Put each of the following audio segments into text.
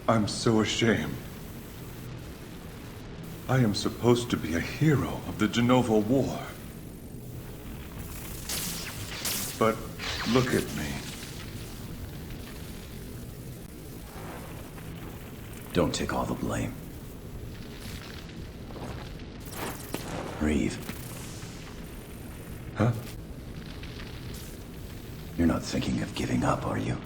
I'm so ashamed. I am supposed to be a hero of the Genova War. But look at me. Don't take all the blame. Reeve. Huh? You're not thinking of giving up, are you?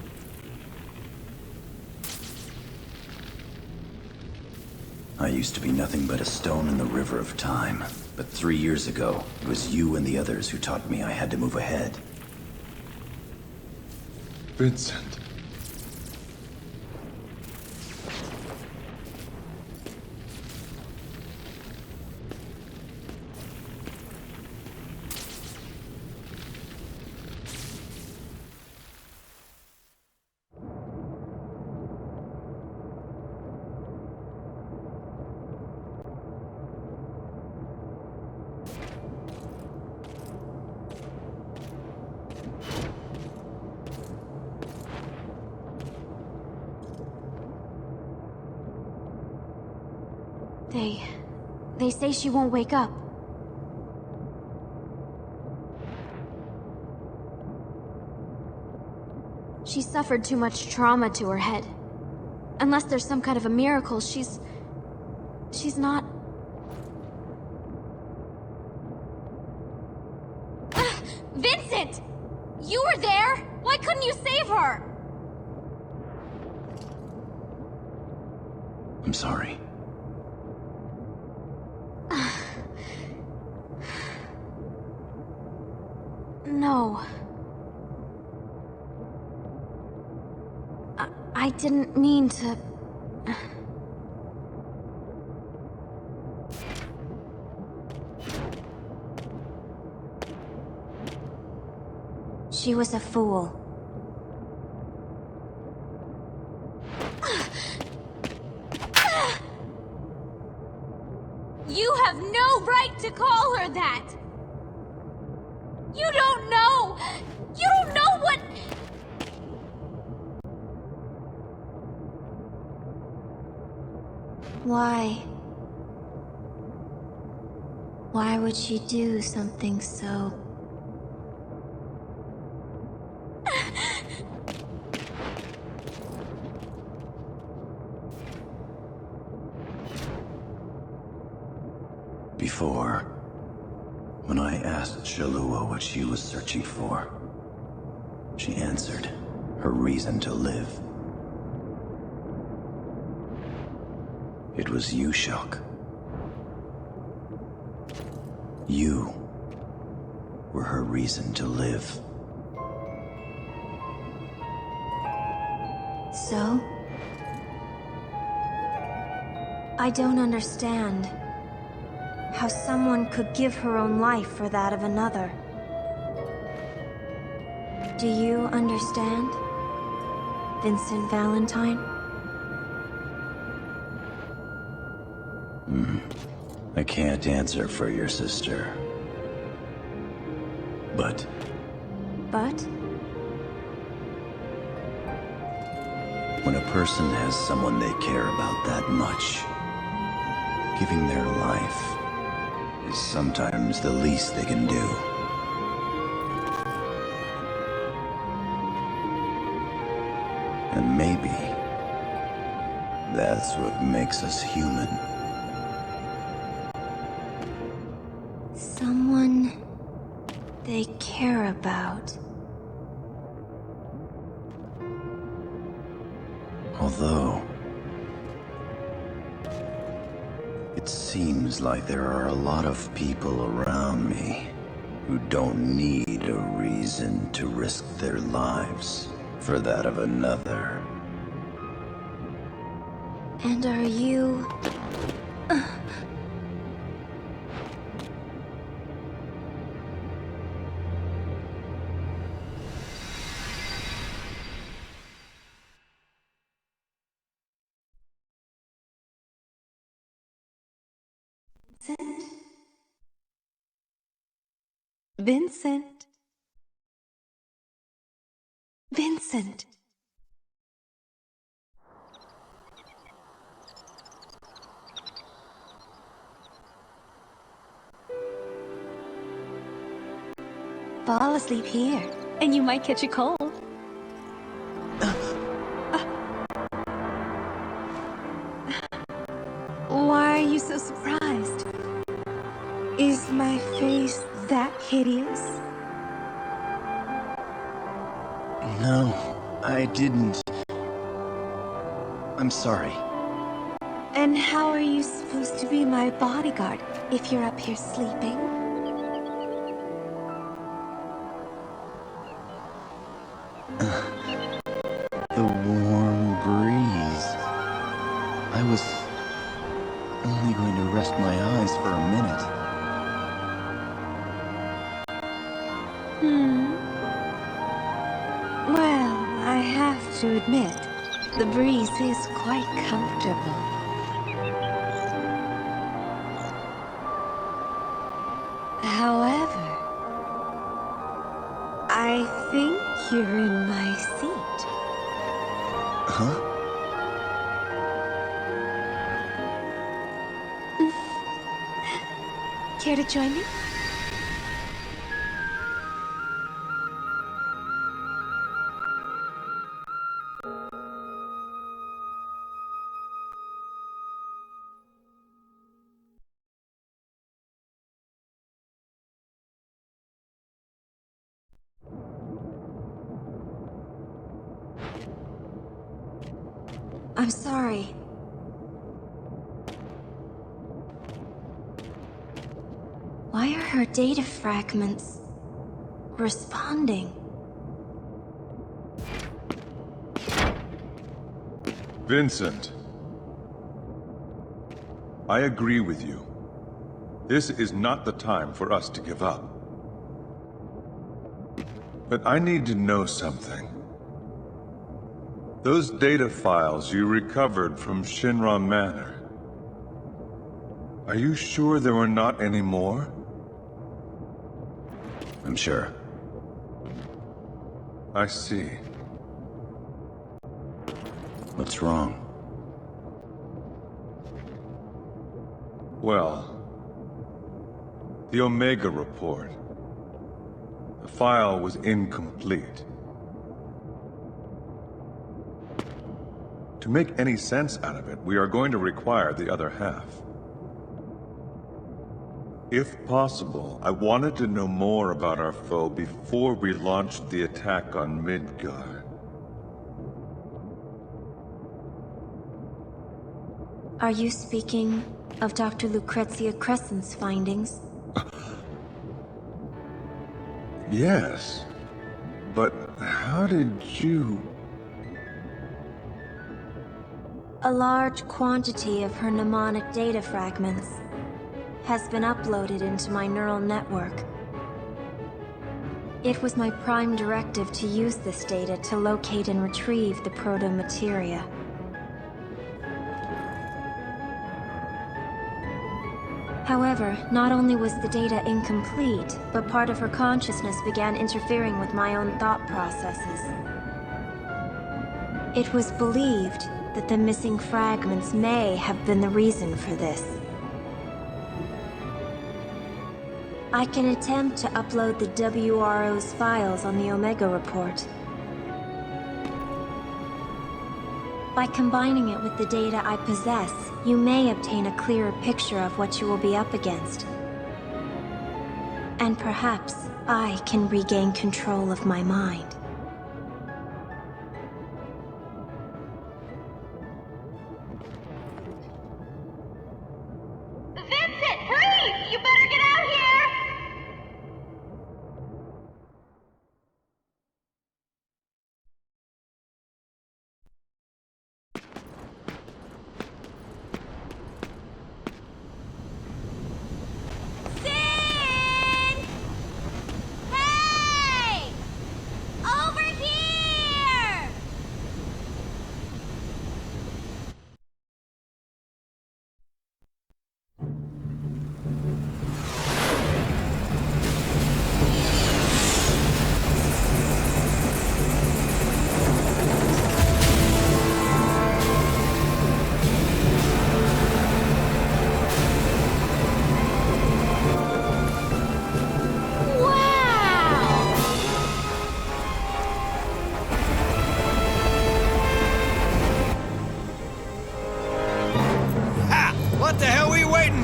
I used to be nothing but a stone in the river of time. But 3 years ago, it was you and the others who taught me I had to move ahead. Vincent. They say she won't wake up. She suffered too much trauma to her head. Unless there's some kind of a miracle, she's not... Vincent! You were there! Why couldn't you save her? I'm sorry. No. I didn't mean to... She was a fool. You have no right to call her that! You don't know! You don't know what... Why would she do something so... Before, when I asked Shalua what she was searching for, she answered her reason to live. It was you, Shock. You were her reason to live. So? I don't understand how someone could give her own life for that of another. Do you understand, Vincent Valentine? I can't answer for your sister. But But? when a person has someone they care about that much, giving their life is sometimes the least they can do. And maybe that's what makes us human. Someone they care about. Although, it seems like there are a lot of people around me who don't need a reason to risk their lives for that of another. And are you... Vincent. Vincent. fall asleep here, and you might catch a cold. Why are you so surprised? Is my face that hideous? No, I didn't. I'm sorry. And how are you supposed to be my bodyguard if you're up here sleeping? The warm breeze. I was only going to rest my eyes for a minute. Well, I have to admit, the breeze is quite comfortable. However, I think you're in my seat. Huh? Care to join me? I'm sorry. Why are her data fragments responding? Vincent. I agree with you. This is not the time for us to give up. But I need to know something. Those data files you recovered from Shinra Manor. Are you sure there were not any more? I'm sure. I see. What's wrong? Well, the Omega report. The file was incomplete. To make any sense out of it, we are going to require the other half. If possible, I wanted to know more about our foe before we launched the attack on Midgard. Are you speaking of Dr. Lucrezia Crescent's findings? Yes, but how did you... A large quantity of her mnemonic data fragments has been uploaded into my neural network. It was my prime directive to use this data to locate and retrieve the proto-materia. However, not only was the data incomplete, but part of her consciousness began interfering with my own thought processes. It was believed that the missing fragments may have been the reason for this. I can attempt to upload the WRO's files on the Omega report. By combining it with the data I possess, you may obtain a clearer picture of what you will be up against. And perhaps I can regain control of my mind. Vincent, please! You better get out here! Sin! Hey! Over here!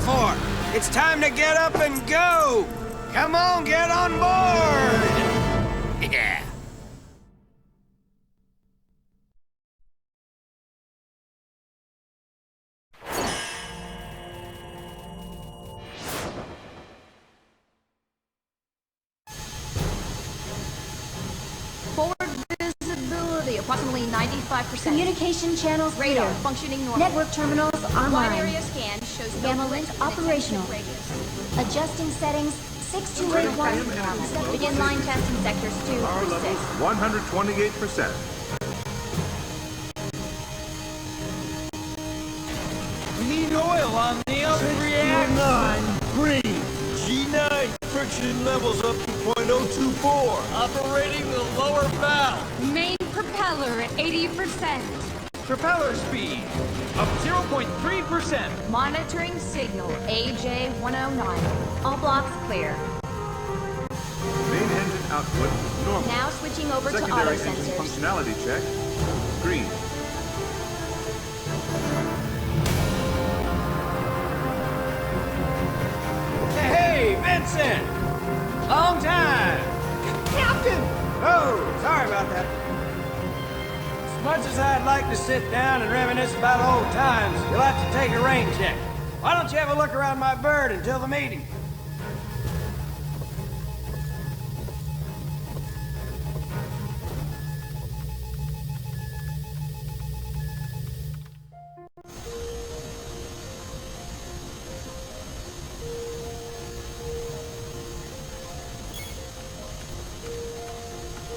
for? It's time to get up and go! Come on, get on board! Yeah. Forward visibility, approximately 95%. Communication channels Radar clear. functioning normally. Network terminals Wide online. area scan shows no Gamma glitch link in operational. radius. Adjusting settings 6281. Begin line test in sectors 2 through 6. 128%. We need oil on the reaction. Green. G9. Friction levels up to .024. Operating the lower valve. Main propeller at 80%. Propeller speed up 0.3%. Monitoring signal AJ109. All blocks clear. Main engine output normal. Now switching over to auto Secondary engine sensors. functionality check. Green. Hey, Vincent! Long time! Captain! Oh, sorry about that. As much as I'd like to sit down and reminisce about old times, you'll have to take a rain check. Why don't you have a look around my bird until the meeting?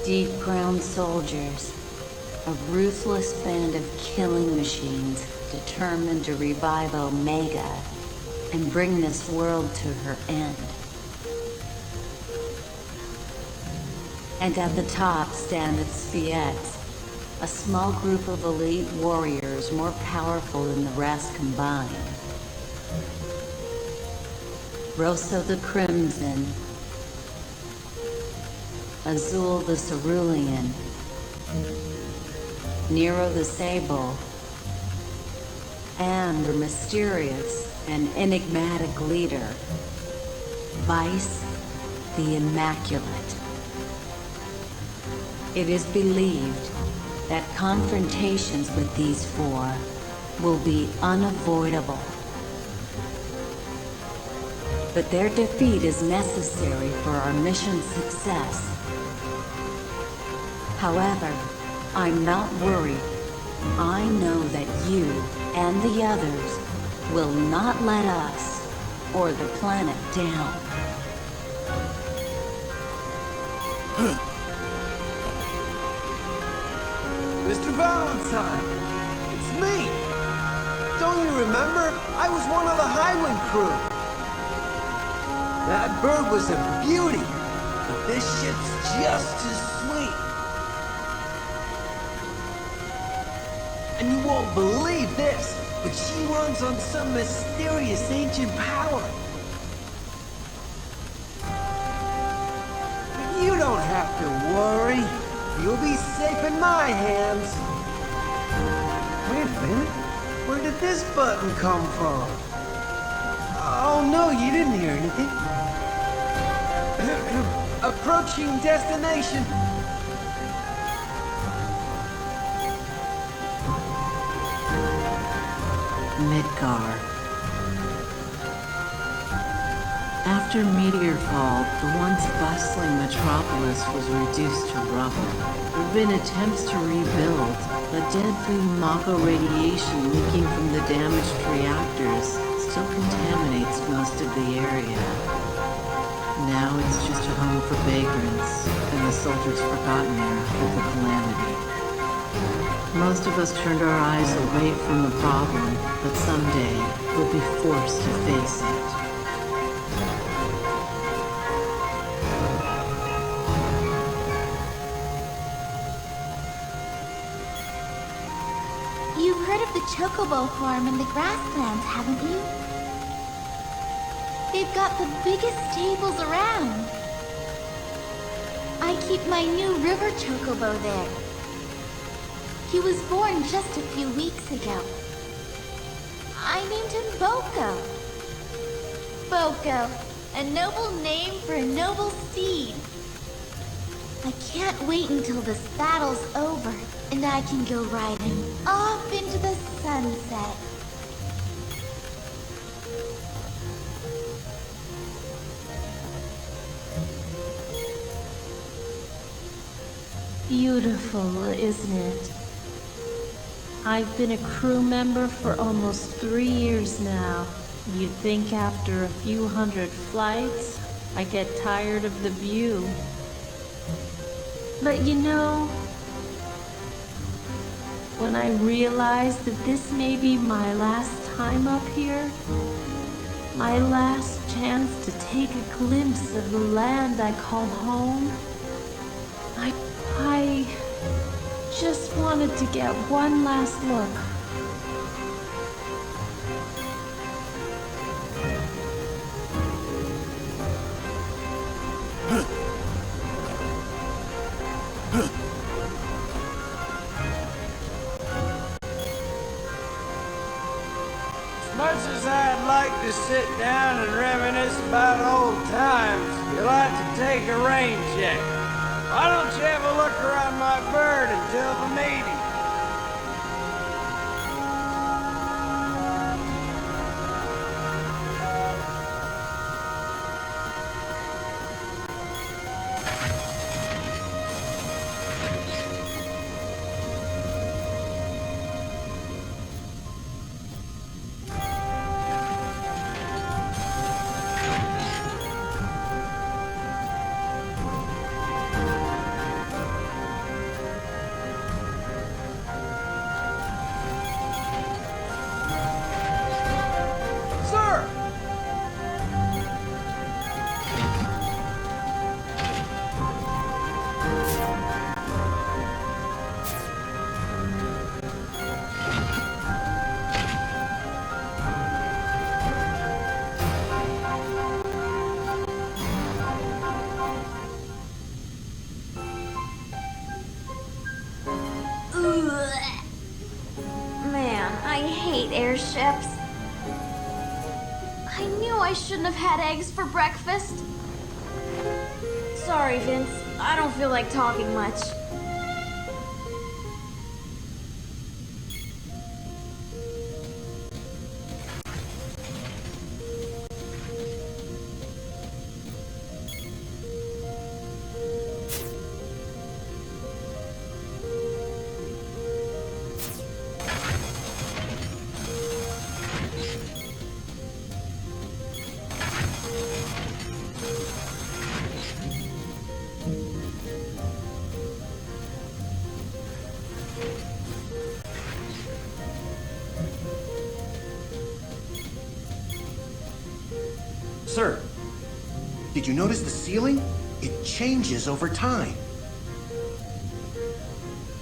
Deep ground soldiers, a ruthless band of killing machines determined to revive Omega and bring this world to her end. And at the top stand its Spiettes, a small group of elite warriors more powerful than the rest combined. Rosso the Crimson, Azul the Cerulean, Nero the Sable, and the mysterious and enigmatic leader, Vice the Immaculate. It is believed that confrontations with these four will be unavoidable. But their defeat is necessary for our mission's success. However, I'm not worried. I know that you and the others will not let us or the planet down. Mr. Valentine, it's me. Don't you remember? I was one of the Highwind crew. That bird was a beauty, but this ship's just as sweet. And you won't believe this, but she runs on some mysterious ancient power. But you don't have to worry. You'll be safe in my hands. Wait a minute. Where did this button come from? Oh no, you didn't hear anything. Approaching destination. Midgar. After Meteorfall, the once bustling metropolis was reduced to rubble. There have been attempts to rebuild, but deadly Mako radiation leaking from the damaged reactors still contaminates most of the area. Now it's just a home for vagrants, and the soldiers' forgotten era of the calamity. Most of us turned our eyes away from the problem, but someday we'll be forced to face it. You've heard of the Chocobo farm in the grasslands, haven't you? They've got the biggest stables around. I keep my new river Chocobo there. He was born just a few weeks ago. I named him Boko. Boko. A noble name for a noble steed. I can't wait until this battle's over, and I can go riding off into the sunset. Beautiful, isn't it? I've been a crew member for almost 3 years now. You'd think after a few hundred flights, I get tired of the view. But you know, when I realized that this may be my last time up here, my last chance to take a glimpse of the land I call home, I just wanted to get one last look. As much as I'd like to sit down and reminisce about old times, you'll have to take a rain check. Why don't you have a look around my bird until the meeting? Airships. I knew I shouldn't have had eggs for breakfast. Sorry, Vince. I don't feel like talking much. Sir, did you notice the ceiling? It changes over time.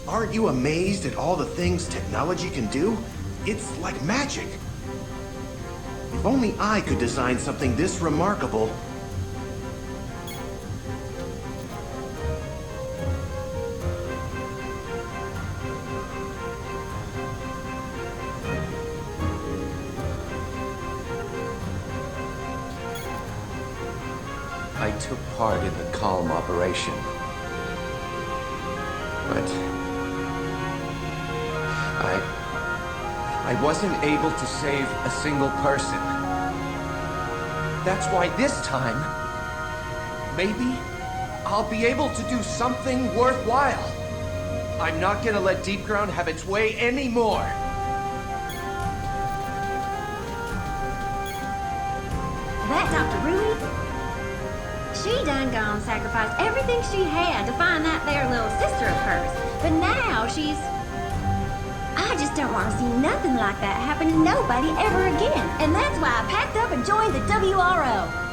Aren't you amazed at all the things technology can do? It's like magic. If only I could design something this remarkable. I took part in the calm operation. But I wasn't able to save a single person. That's why this time, maybe I'll be able to do something worthwhile. I'm not gonna let Deep Ground have its way anymore. That Dr. Ruby? She done gone sacrificed everything she had to find that there little sister of hers. But now she's... I just don't want to see nothing like that happen to nobody ever again. And that's why I packed up and joined the WRO.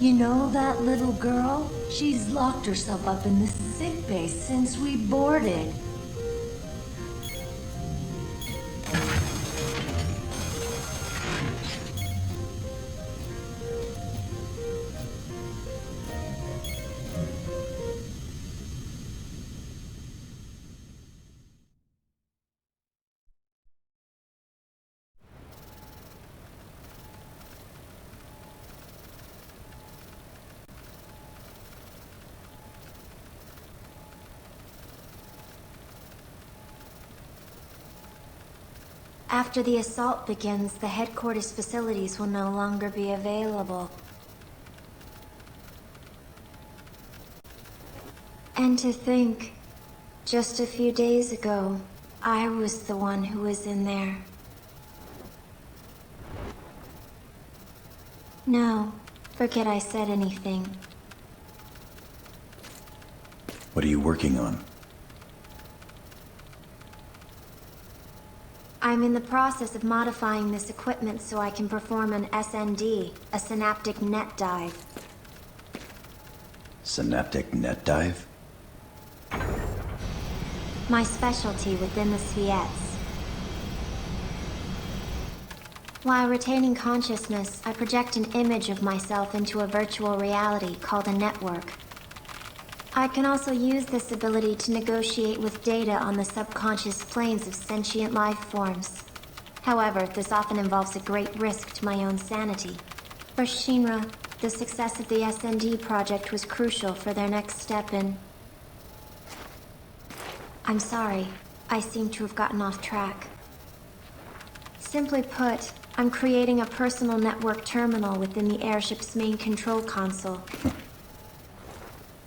You know that little girl? She's locked herself up in the sick bay since we boarded. After the assault begins, the headquarters facilities will no longer be available. And to think, just a few days ago, I was the one who was in there. No, forget I said anything. What are you working on? I'm in the process of modifying this equipment so I can perform an SND, a synaptic net dive. Synaptic net dive? My specialty within the Sviets. While retaining consciousness, I project an image of myself into a virtual reality called a network. I can also use this ability to negotiate with data on the subconscious planes of sentient life forms. However, this often involves a great risk to my own sanity. For Shinra, the success of the SND project was crucial for their next step in... I'm sorry, I seem to have gotten off track. Simply put, I'm creating a personal network terminal within the airship's main control console.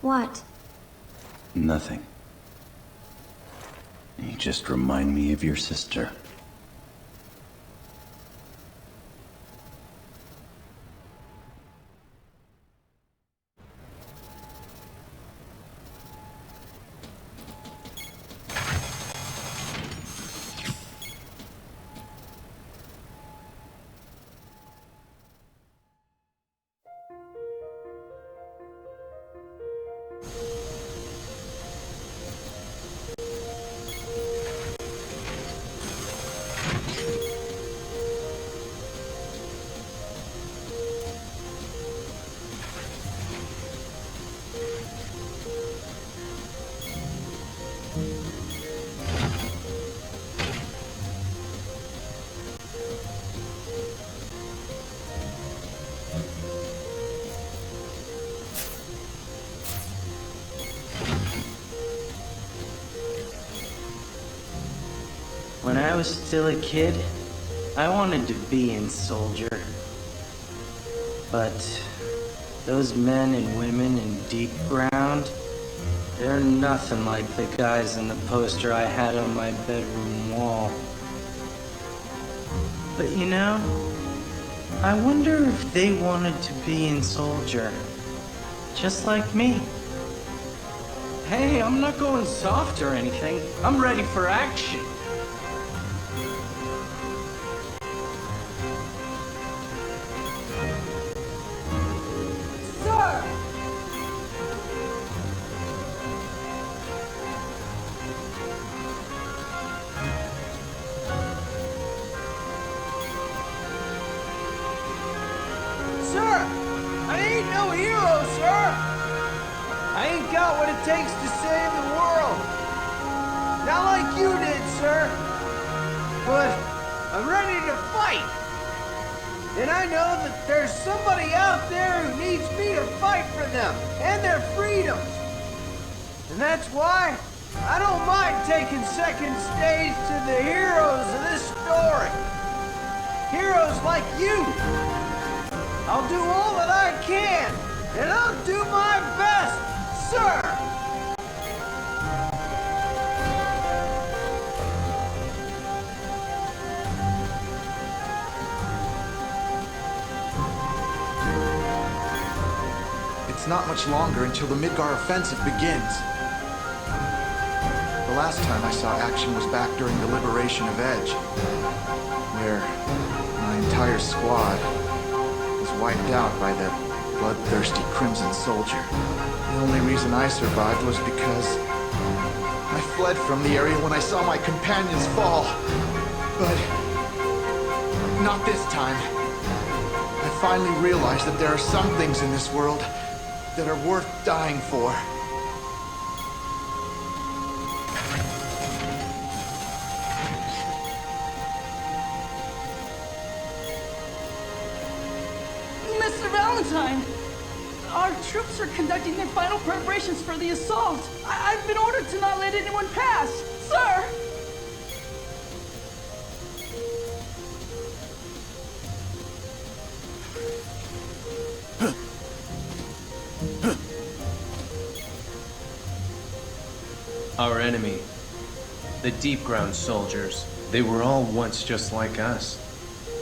What? Nothing. You just remind me of your sister. When I was still a kid, I wanted to be in Soldier. But those men and women in Deep Ground, they're nothing like the guys in the poster I had on my bedroom wall. But you know, I wonder if they wanted to be in Soldier, just like me. Hey, I'm not going soft or anything. I'm ready for action. Takes to save the world. Not like you did, sir. But I'm ready to fight. And I know that there's somebody out there who needs me to fight for them and their freedoms. And that's why I don't mind taking second stage to the heroes of this story. Heroes like you. I'll do all that I can, and I'll do my best, sir. It's not much longer until the Midgar offensive begins. The last time I saw action was back during the liberation of Edge, where my entire squad was wiped out by the bloodthirsty Crimson Soldier. The only reason I survived was because I fled from the area when I saw my companions fall. But not this time. I finally realized that there are some things in this world that are worth dying for. Mr. Valentine! Our troops are conducting their final preparations for the assault. I've been ordered to not let anyone pass, sir! Our enemy, the deep ground soldiers, they were all once just like us.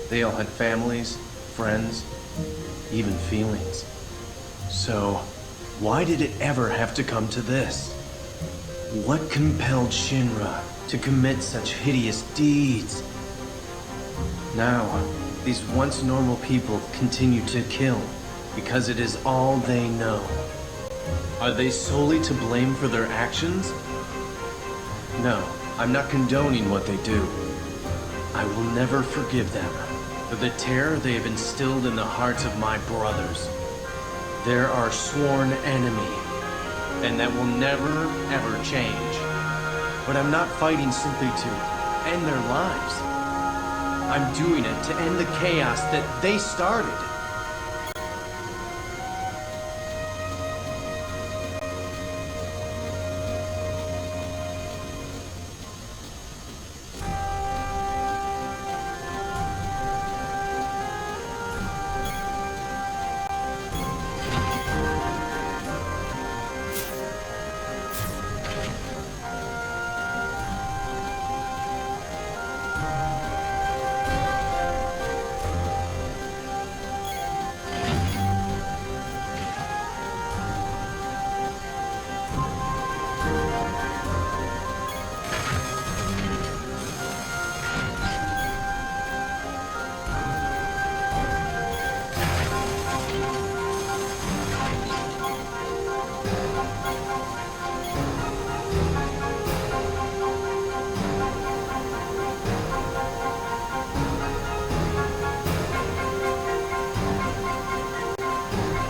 They all had families, friends, even feelings. So, why did it ever have to come to this? What compelled Shinra to commit such hideous deeds? Now, these once normal people continue to kill because it is all they know. Are they solely to blame for their actions? No, I'm not condoning what they do. I will never forgive them for the terror they have instilled in the hearts of my brothers. They're our sworn enemy, and that will never, ever change. But I'm not fighting simply to end their lives. I'm doing it to end the chaos that they started.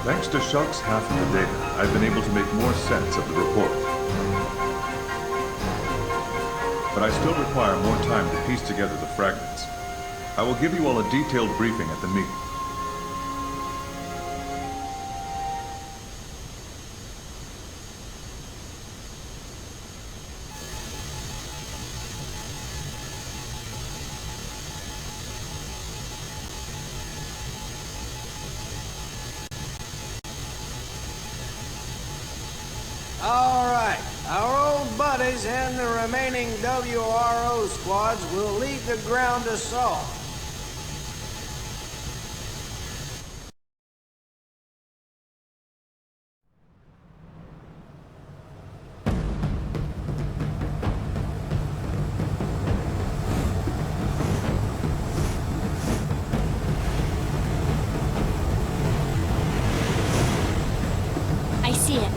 Thanks to Shock's half of the data, I've been able to make more sense of the report. But I still require more time to piece together the fragments. I will give you all a detailed briefing at the meeting. All right, our old buddies and the remaining WRO squads will lead the ground assault. I see it.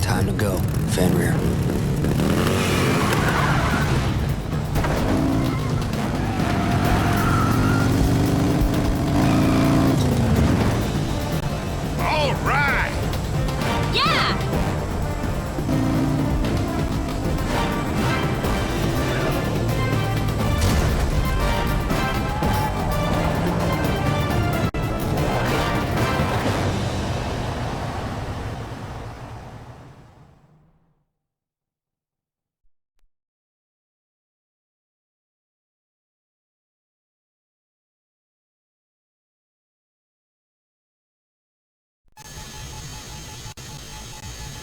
Time to go, Fenrir. All right! Yeah!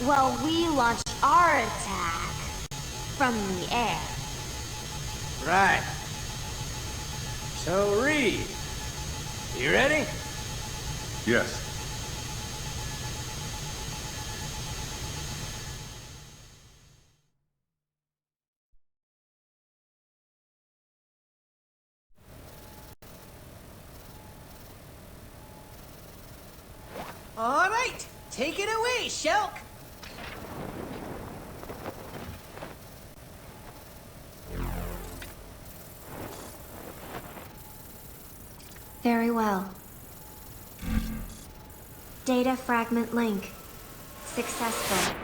Well, we launched our attack from the air. Right. So, Reed, you ready? Yes. right! Take it away, Shulk! Very well. Data fragment link. Successful.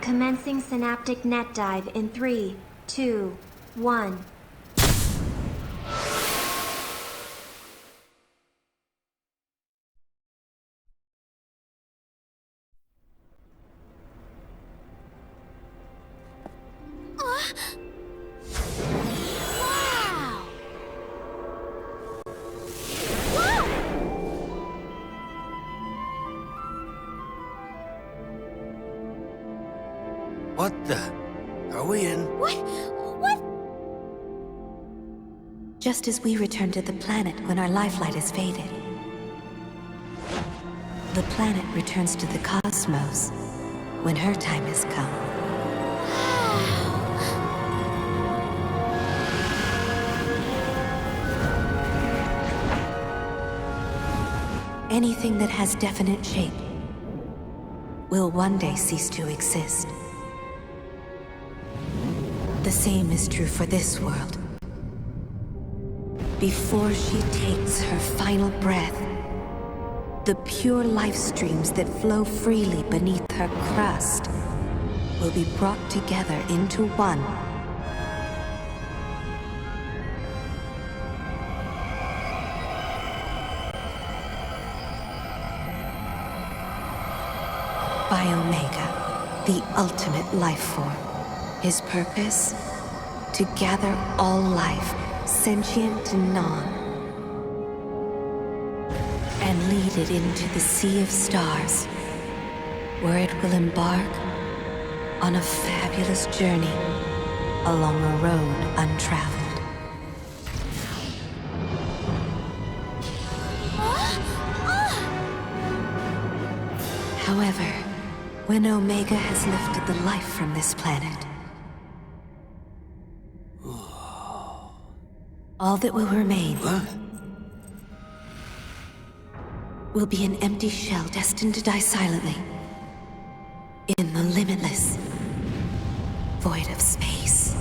Commencing synaptic net dive in 3, 2, 1. What the? Are we in? What? Just as we return to the planet when our lifelight is faded, the planet returns to the cosmos when her time has come. Anything that has definite shape will one day cease to exist. The same is true for this world. Before she takes her final breath, the pure life streams that flow freely beneath her crust will be brought together into one. By Omega, the ultimate life form. His purpose? To gather all life, sentient and non, and lead it into the sea of stars, where it will embark on a fabulous journey along a road untraveled. However, when Omega has lifted the life from this planet, all that will remain will be an empty shell destined to die silently in the limitless void of space.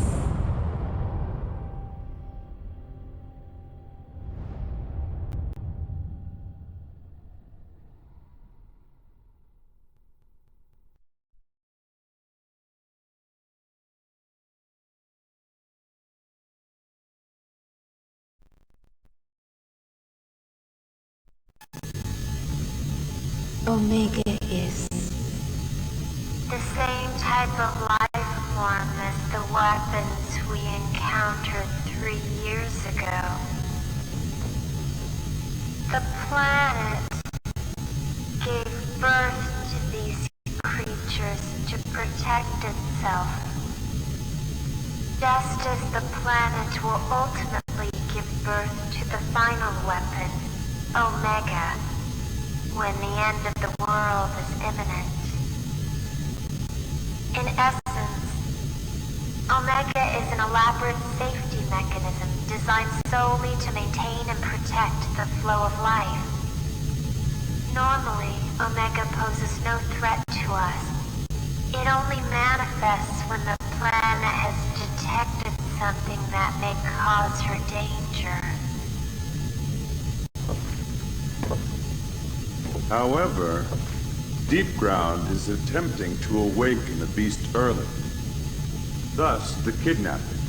Omega is The same type of life form as the weapons we encountered 3 years ago. The planet gave birth to these creatures to protect itself, just as the planet will ultimately give birth to the final weapon, Omega, when the end of the world is imminent. In essence, Omega is an elaborate safety mechanism designed solely to maintain and protect the flow of life. Normally, Omega poses no threat to us. It only manifests when the planet has detected something that may cause her danger. However, Deep Ground is attempting to awaken the beast early. Thus, the kidnappings.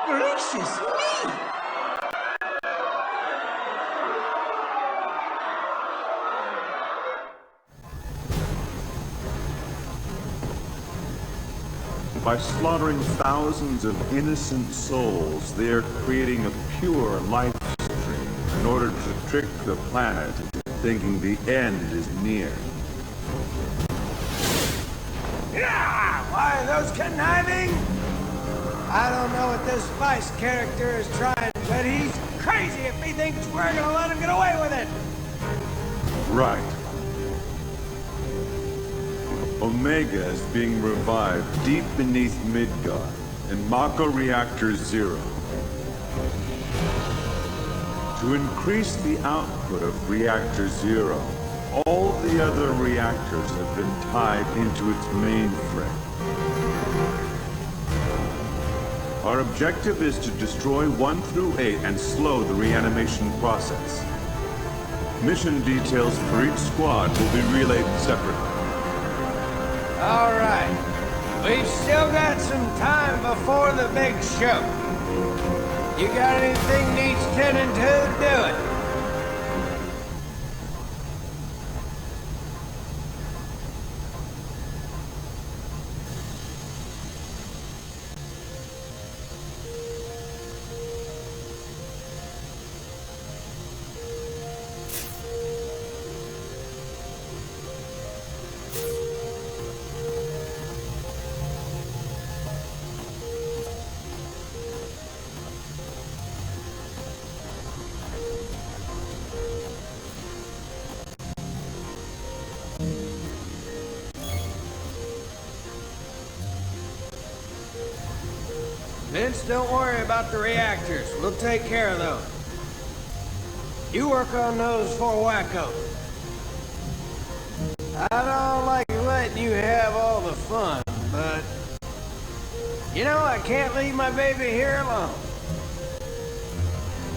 Gracious me! By slaughtering thousands of innocent souls, they are creating a pure life stream in order to trick the planet into thinking the end is near. Yeah! Why, those conniving? I don't know what this vice character is trying, but he's crazy if he thinks we're gonna let him get away with it! Right. Omega is being revived deep beneath Midgard in Mako Reactor 0. To increase the output of Reactor 0, all the other reactors have been tied into its mainframe. Our objective is to destroy 1 through 8 and slow the reanimation process. Mission details for each squad will be relayed separately. All right. We've still got some time before the big show. You got anything needs tending to, do it. Vince, don't worry about the reactors. We'll take care of those. You work on those 4 wackos. I don't like letting you have all the fun, but... You know, I can't leave my baby here alone.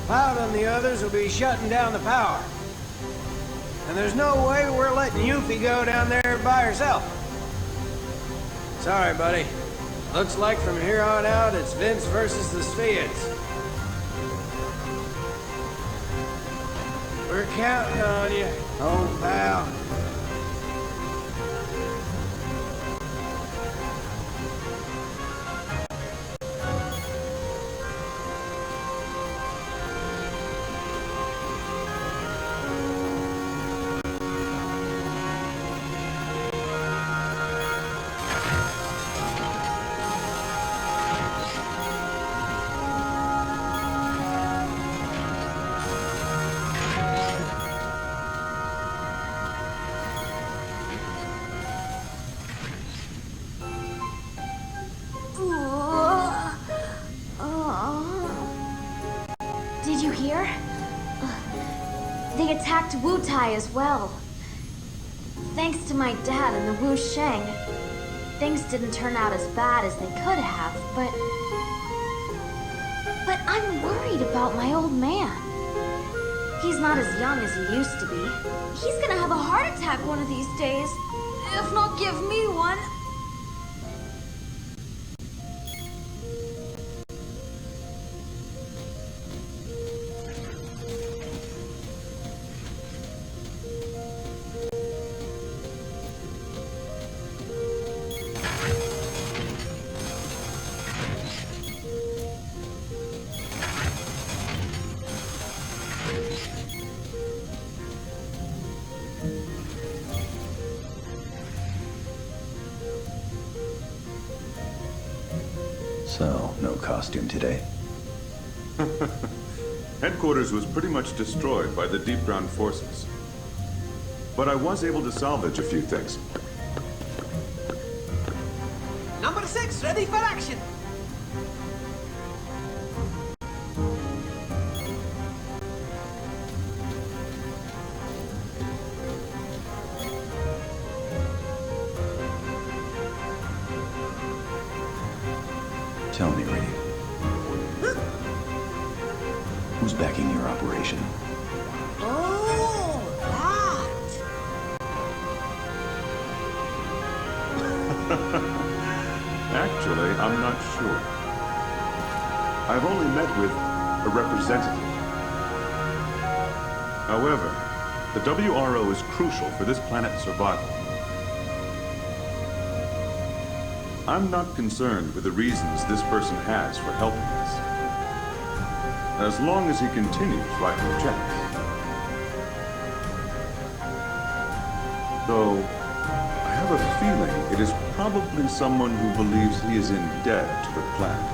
Cloud and the others will be shutting down the power. And there's no way we're letting Yuffie go down there by herself. Sorry, buddy. Looks like from here on out, it's Vince versus the Spheres. We're counting on you, old pal. Did you hear? They attacked Wutai as well. Thanks to my dad and the Wu Sheng, things didn't turn out as bad as they could have, but I'm worried about my old man. He's not as young as he used to be. He's gonna have a heart attack one of these days, if not give me one. So, no costume today? Headquarters was pretty much destroyed by the deep ground forces. But I was able to salvage a few things. Number 6, ready for action! Tell me, Reed. Who's backing your operation? Oh, Actually, I'm not sure. I've only met with a representative. However, the WRO is crucial for this planet's survival. I'm not concerned with the reasons this person has for helping us, as long as he continues writing checks. Though, I have a feeling it is probably someone who believes he is in debt to the planet.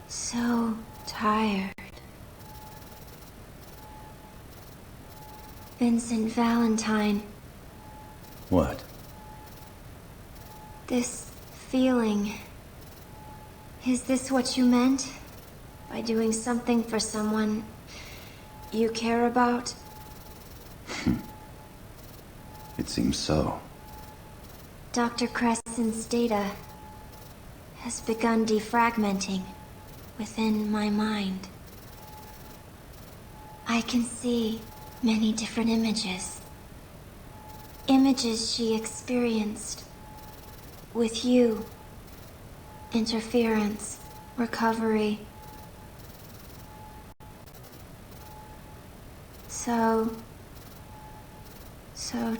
So tired. Vincent Valentine, What? this feeling. Is this what you meant? By doing something for someone you care about? It seems so. Dr. Crescent's data has begun defragmenting within my mind. I can see many different images. Images she experienced with you. Interference, recovery. So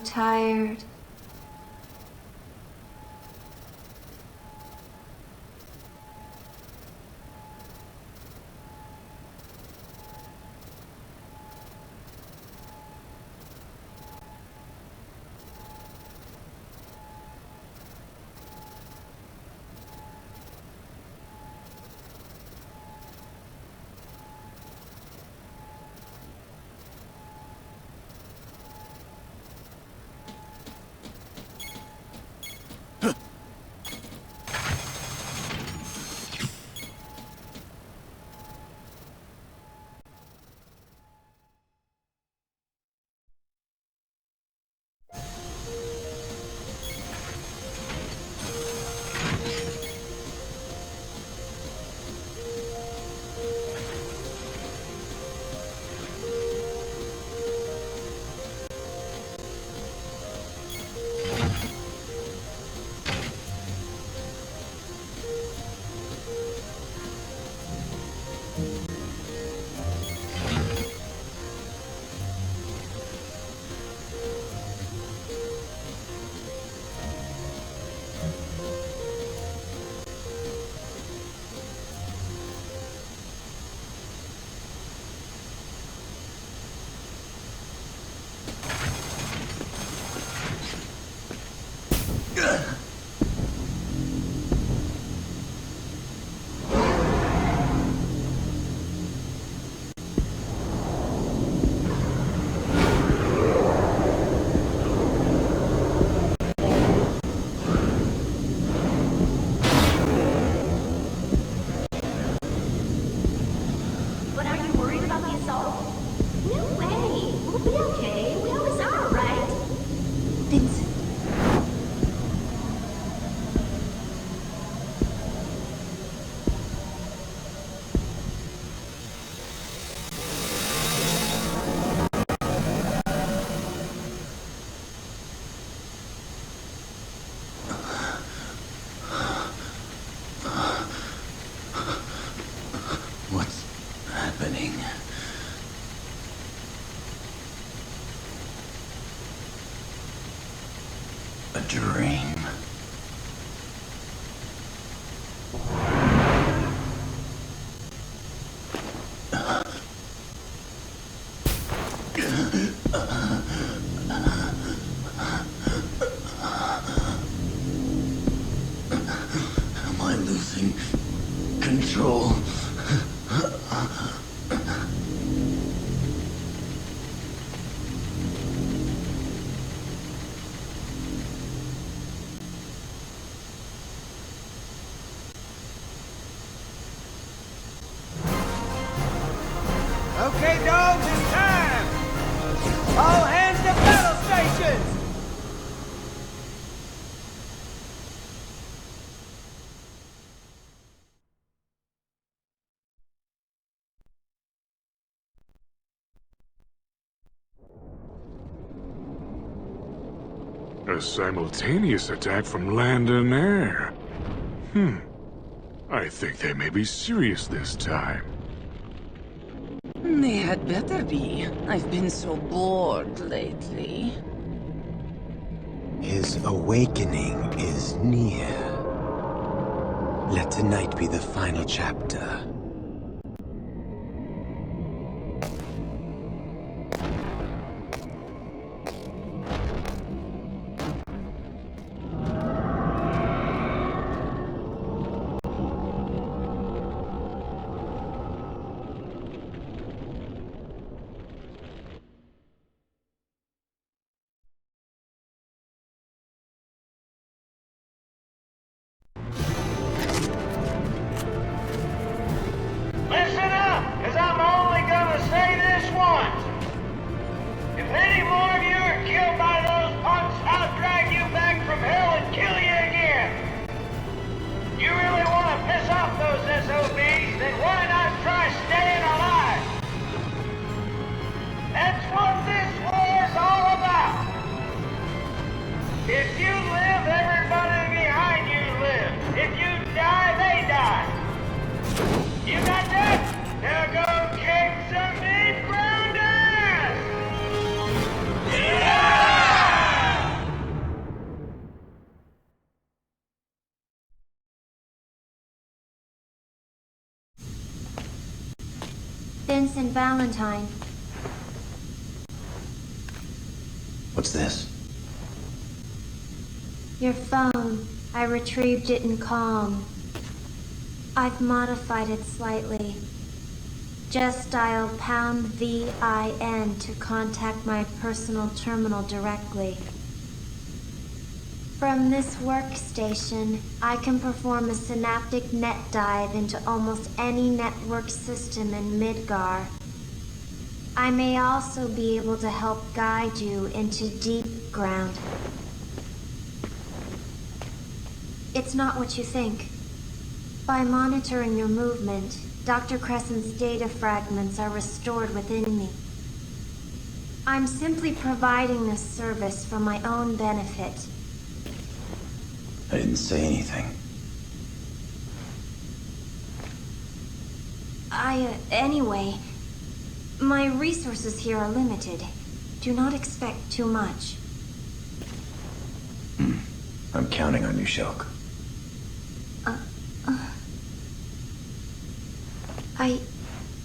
tired. A dream. Am I losing control? dogs, it's time! All hands to battle stations! A simultaneous attack from land and air. I think they may be serious this time. They had better be. I've been so bored lately. His awakening is near. Let tonight be the final chapter. Listen up, cause I'm only gonna say this once. If any more of you are killed by those punks, I'll drag you back from hell and kill you again. You really want to piss off those SOBs, then why not try staying alive? That's what this war's all about. If you live, everybody behind you lives. If you die, they die. You got that? Now go kick some mid-ground ass! Yeah! Vincent Valentine. What's this? Your phone. I retrieved it in Calm. I've modified it slightly. Just dial #VIN to contact my personal terminal directly. From this workstation, I can perform a synaptic net dive into almost any network system in Midgar. I may also be able to help guide you into deep ground. It's not what you think. By monitoring your movement, Dr. Crescent's data fragments are restored within me. I'm simply providing this service for my own benefit. I didn't say anything. Anyway, my resources here are limited. Do not expect too much. I'm counting on you, Shulk.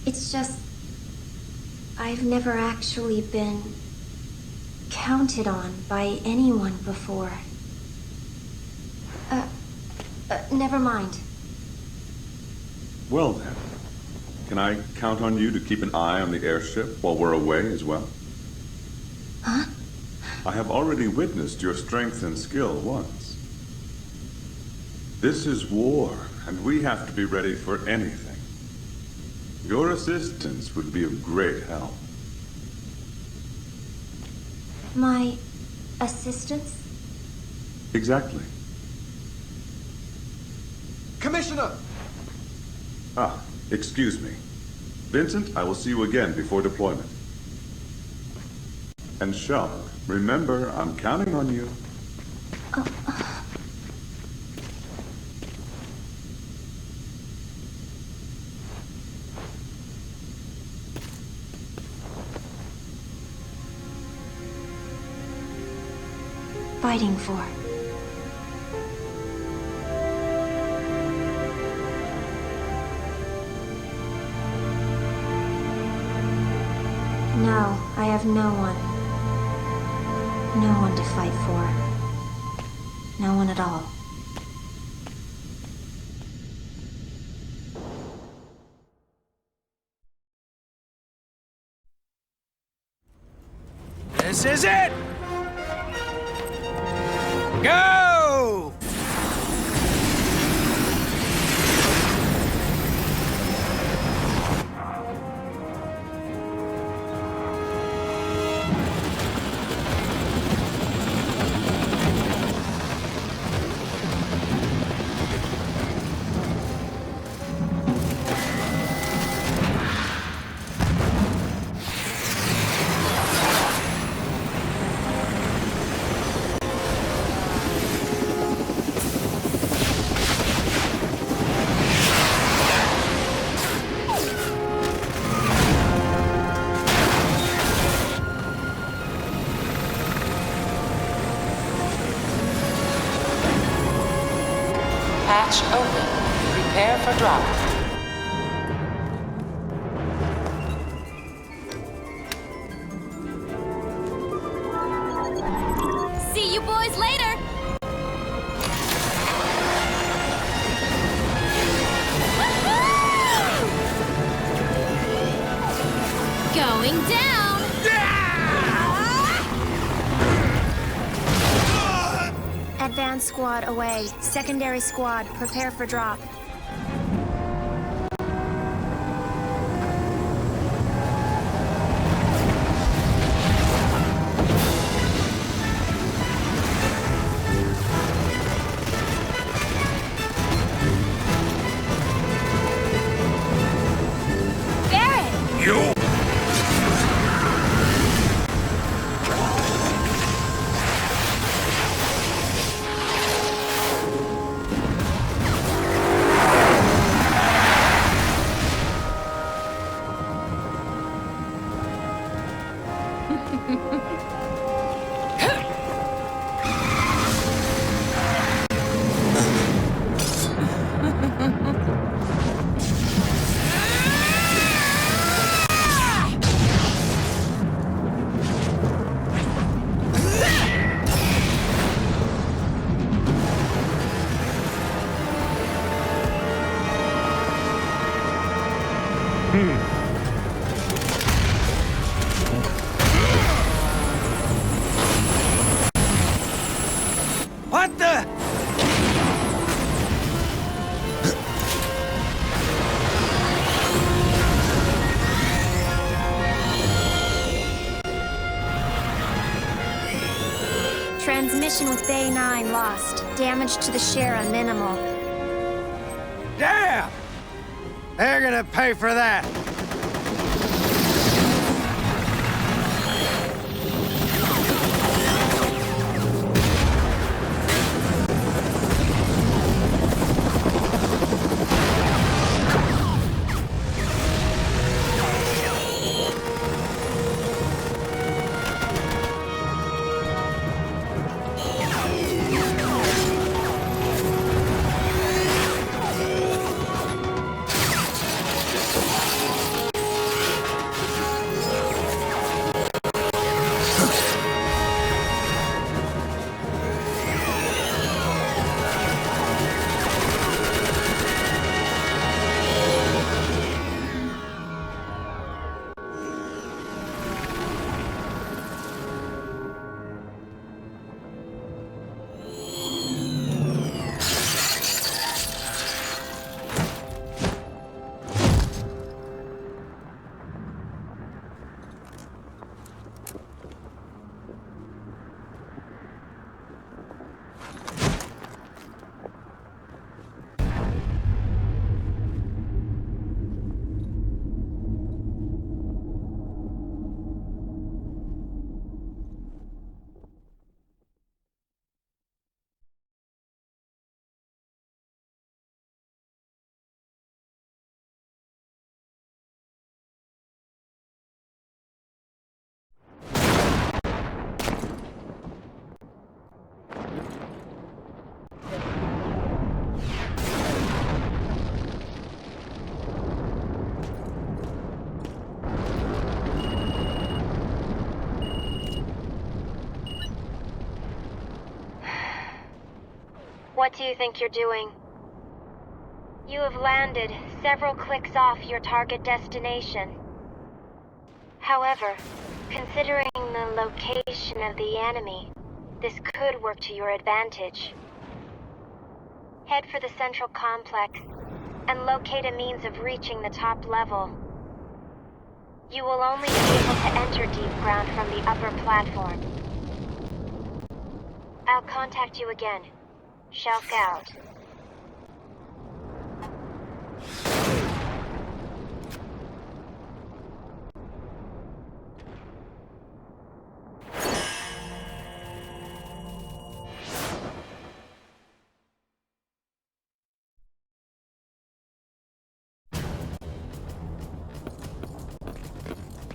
It's just... I've never actually been counted on by anyone before. Never mind. Well then, can I count on you to keep an eye on the airship while we're away as well? Huh? I have already witnessed your strength and skill once. This is war, and we have to be ready for anything. Your assistance would be of great help. My assistance? Exactly. Commissioner! Excuse me. Vincent, I will see you again before deployment. And Shulk, remember, I'm counting on you. Fighting for. No, I have no one. No one to fight for. No one at all. This is it! Go! Hatch open. Prepare for drop. See you boys later! Going down! Advance squad away. Secondary squad, prepare for drop. What the? Transmission with Bay 9 lost. Damage to the Shara minimal. Damn! They're gonna pay for that. What do you think you're doing? You have landed several clicks off your target destination. However, considering the location of the enemy, this could work to your advantage. Head for the central complex and locate a means of reaching the top level. You will only be able to enter deep ground from the upper platform. I'll contact you again. Shout out.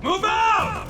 Move out!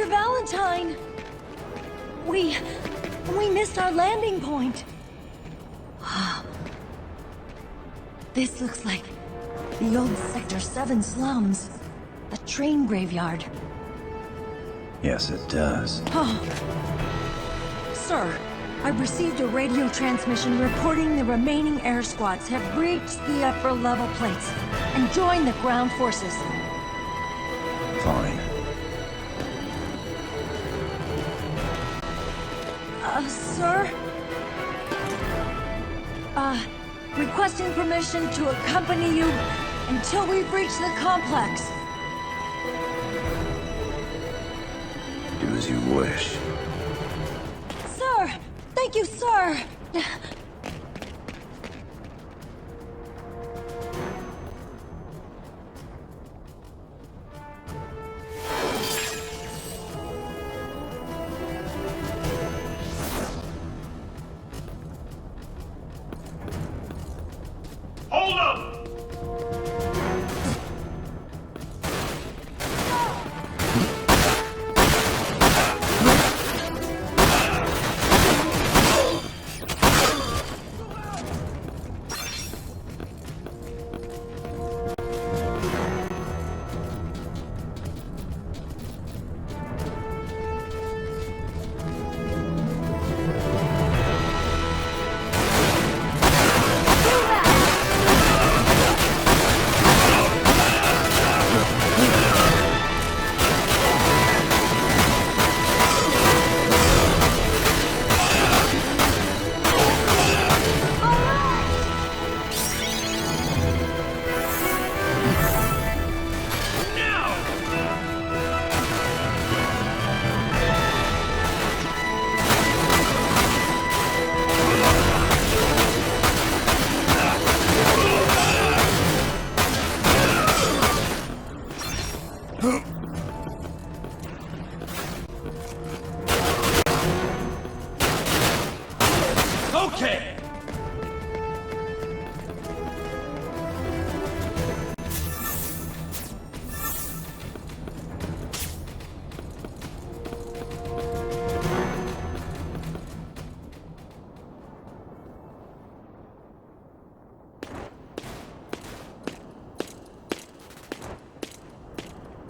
Mr. Valentine! We missed our landing point. This looks like the old Sector 7 slums. A train graveyard. Yes, it does. Sir, I've received a radio transmission reporting the remaining air squads have breached the upper level plates and joined the ground forces. Fine. Sir? Requesting permission to accompany you until we reach the complex. Do as you wish. Sir! Thank you, sir! Hold up! Okay!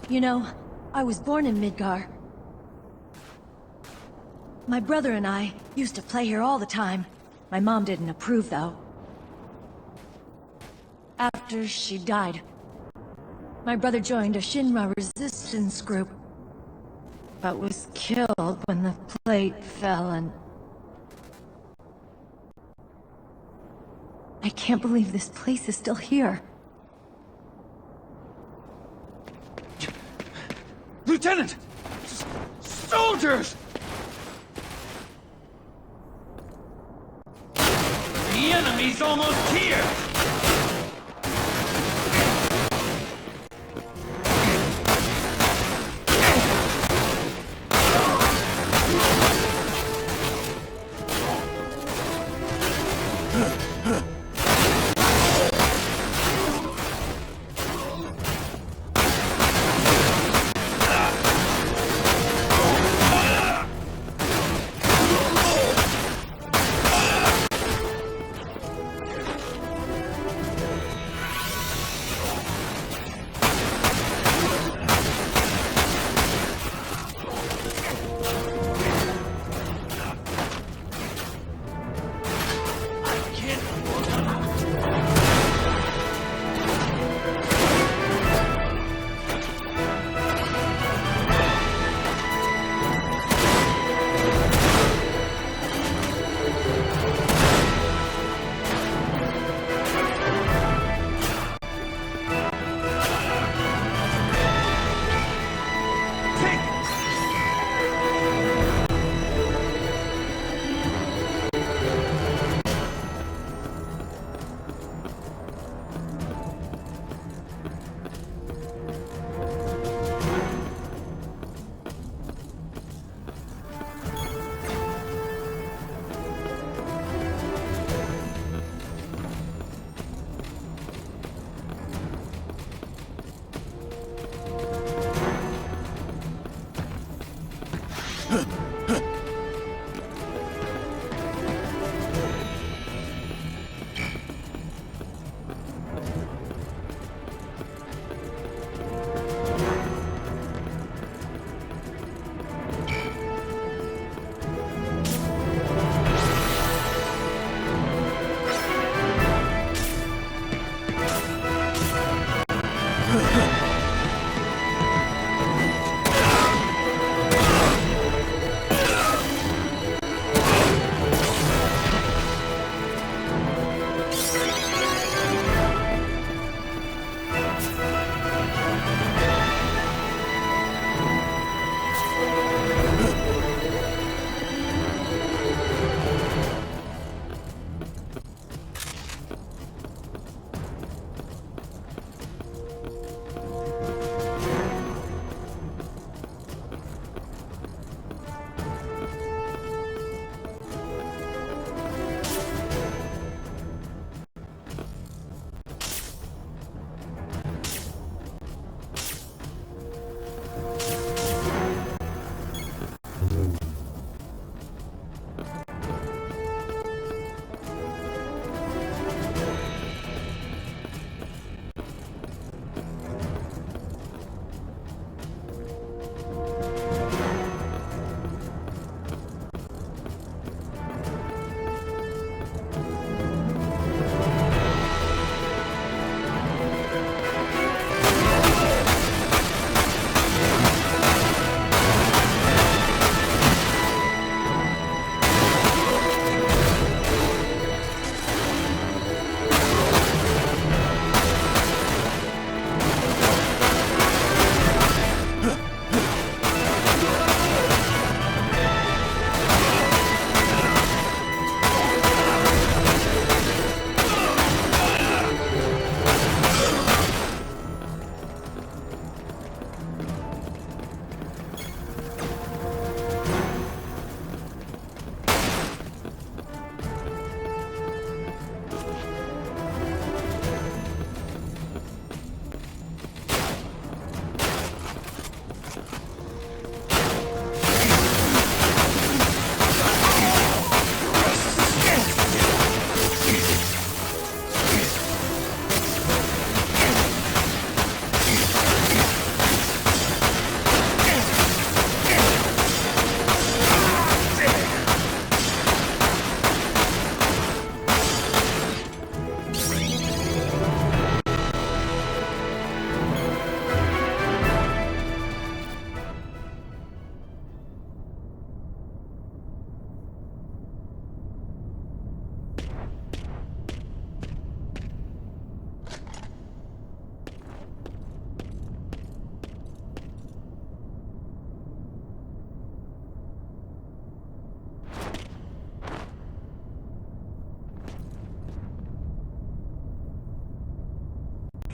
You know, I was born in Midgar. My brother and I used to play here all the time. My mom didn't approve, though. After she died, my brother joined a Shinra resistance group, but was killed when the plate fell and... I can't believe this place is still here. Lieutenant! Soldiers! The enemy's almost here!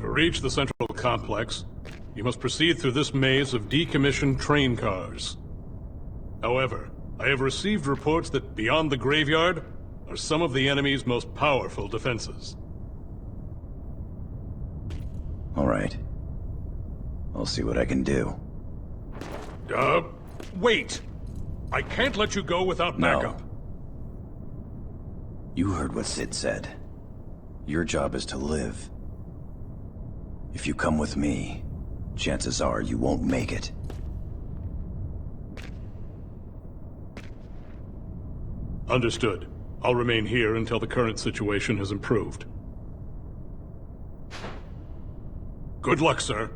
To reach the central complex, you must proceed through this maze of decommissioned train cars. However, I have received reports that beyond the graveyard are some of the enemy's most powerful defenses. All right. I'll see what I can do. Wait! I can't let you go without backup. No. You heard what Sid said. Your job is to live. If you come with me, chances are you won't make it. Understood. I'll remain here until the current situation has improved. Good luck, sir.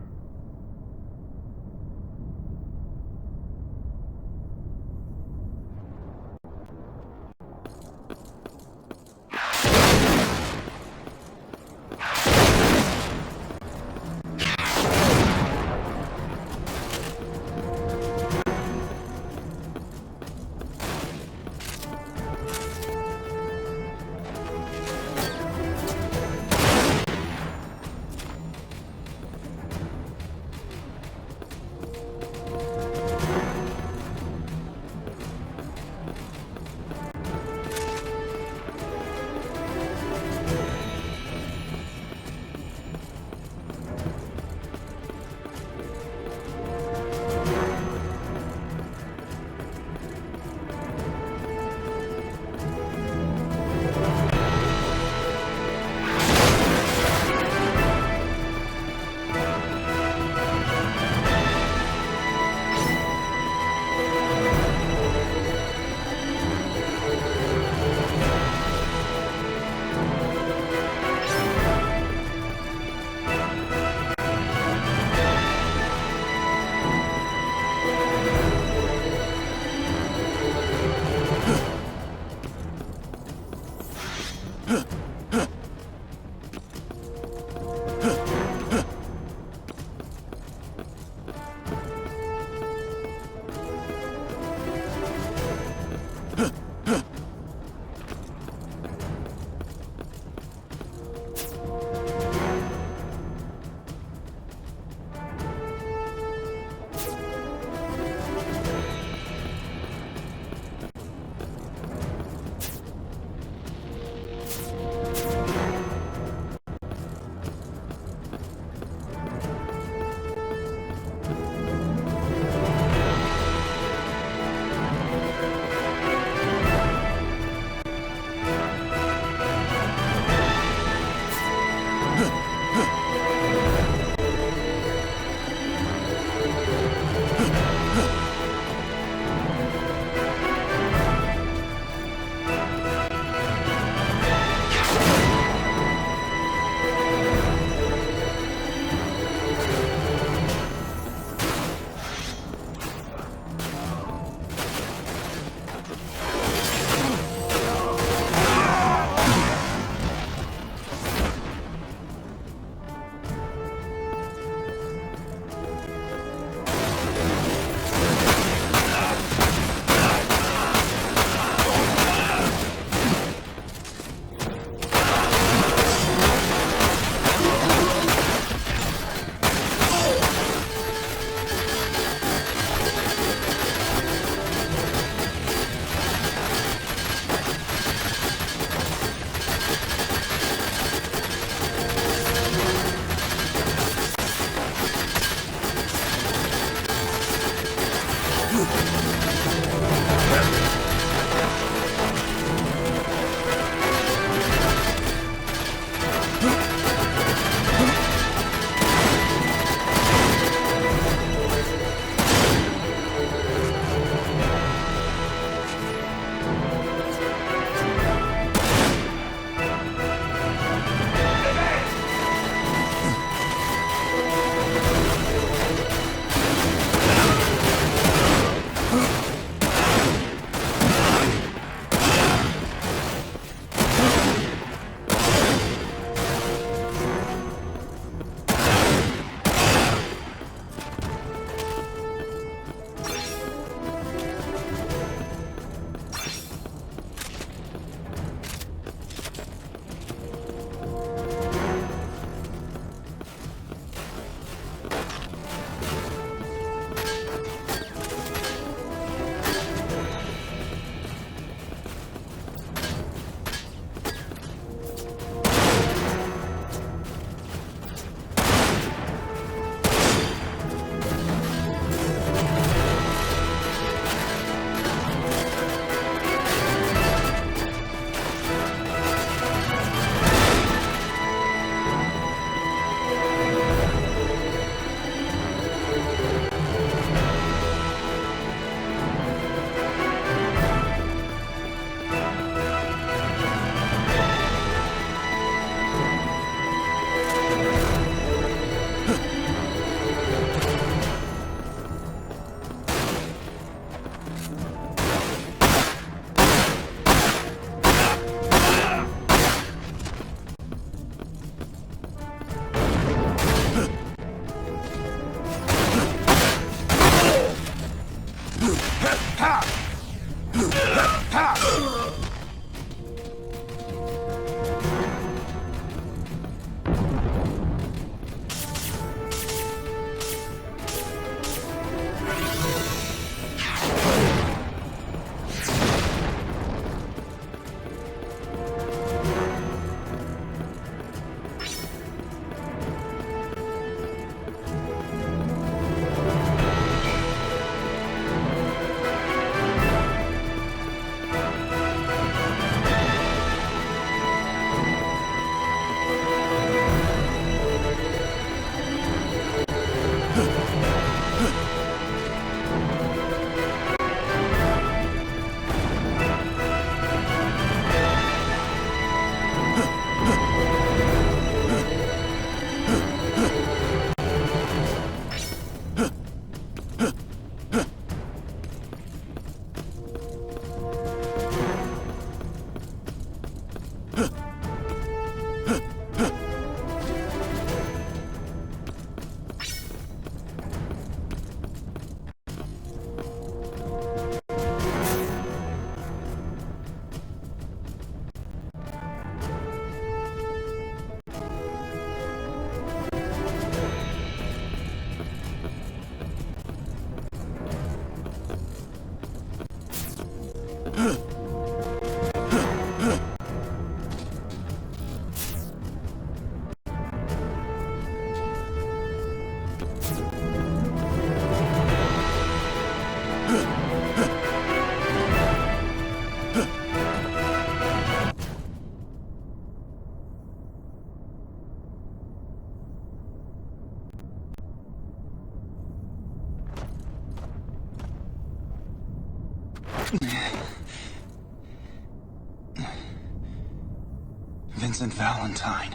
Vincent Valentine.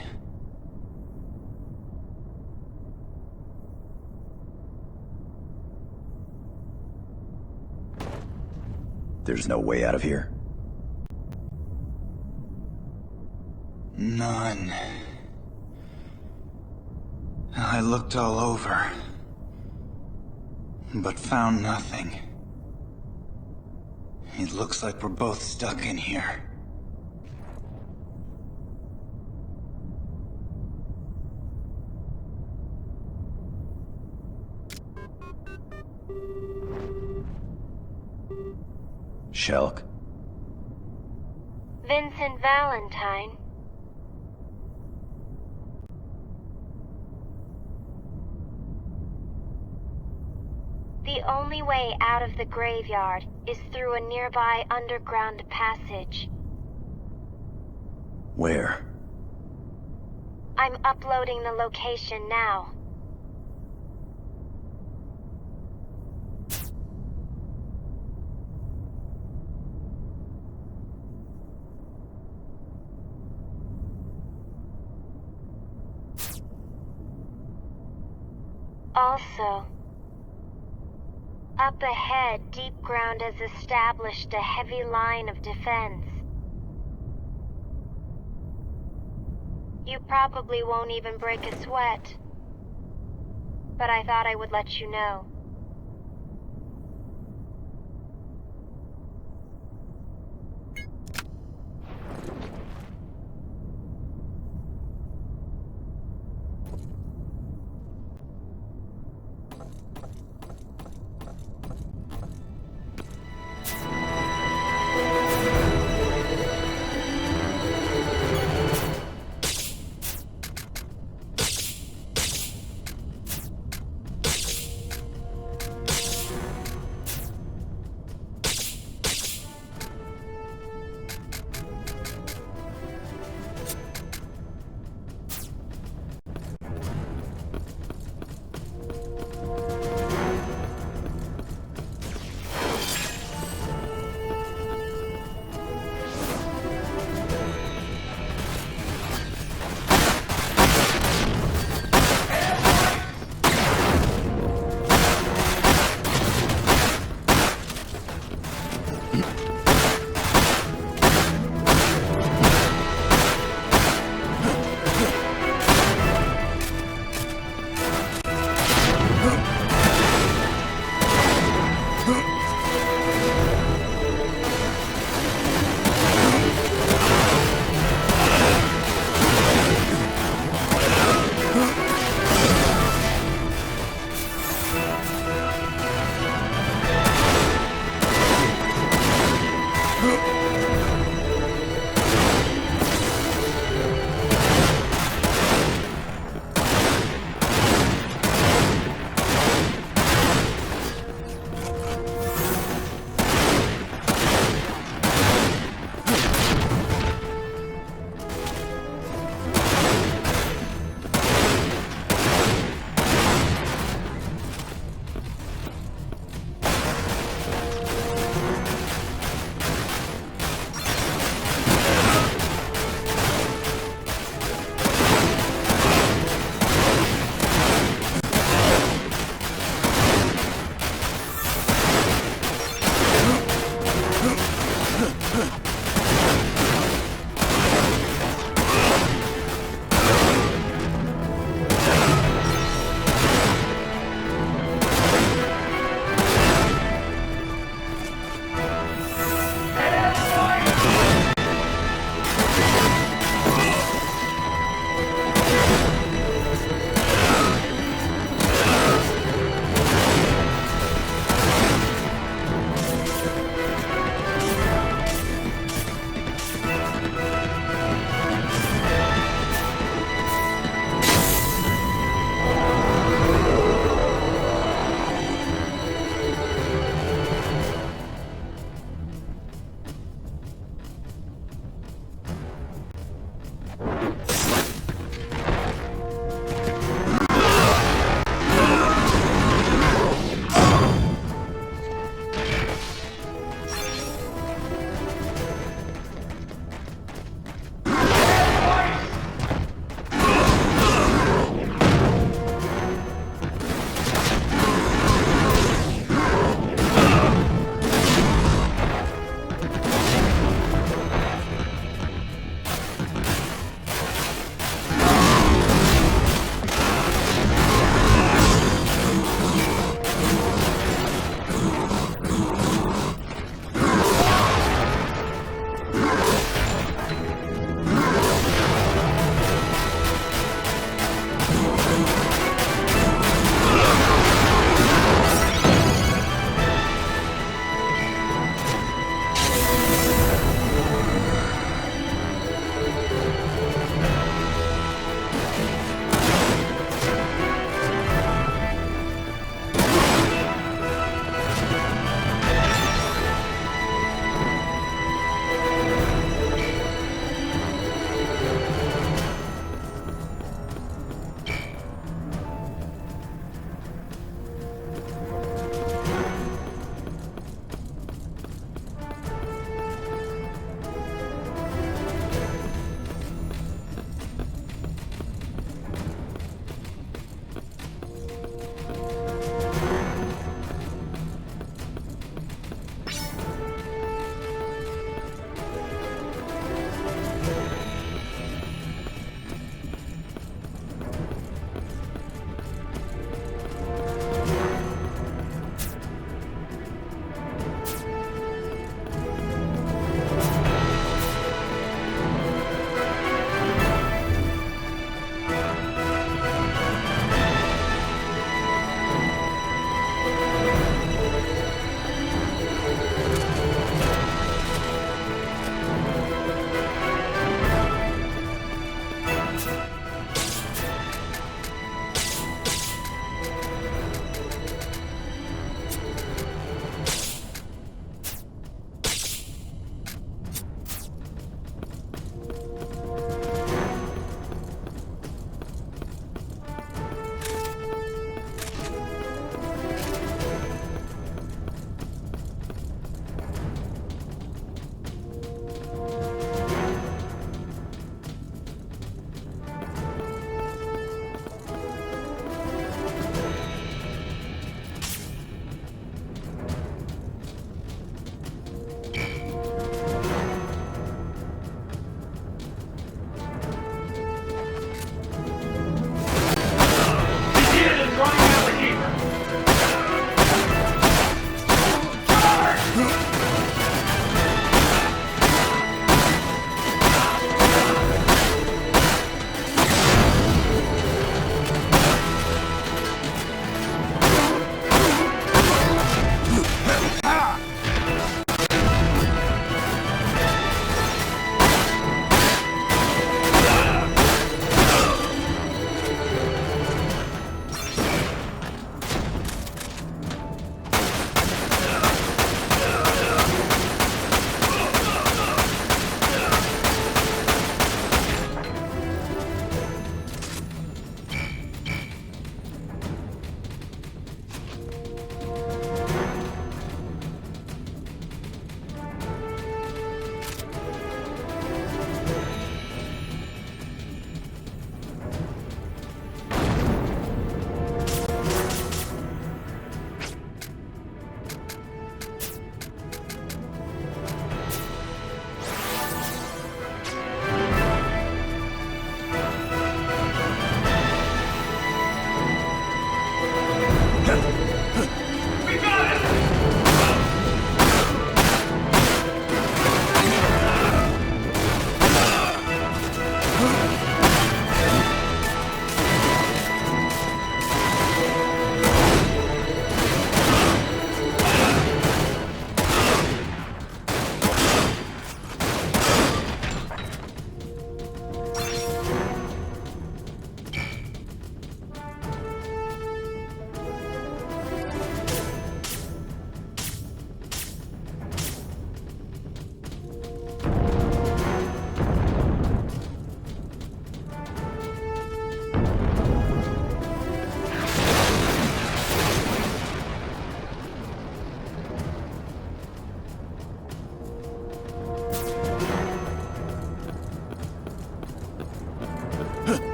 There's no way out of here? None. I looked all over, but found nothing. It looks like we're both stuck in here. Shelk? Vincent Valentine. The only way out of the graveyard is through a nearby underground passage. Where? I'm uploading the location now. Also, up ahead, Deep Ground has established a heavy line of defense. You probably won't even break a sweat, but I thought I would let you know.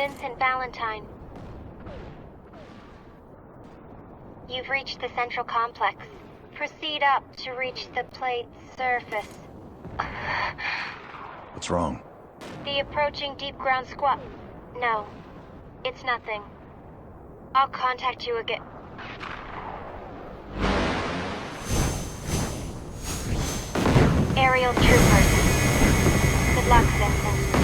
Vincent Valentine. You've reached the central complex. Proceed up to reach the plate's surface. What's wrong? The approaching deep ground squat. No, it's nothing. I'll contact you again. Aerial troopers. Good luck, Vincent.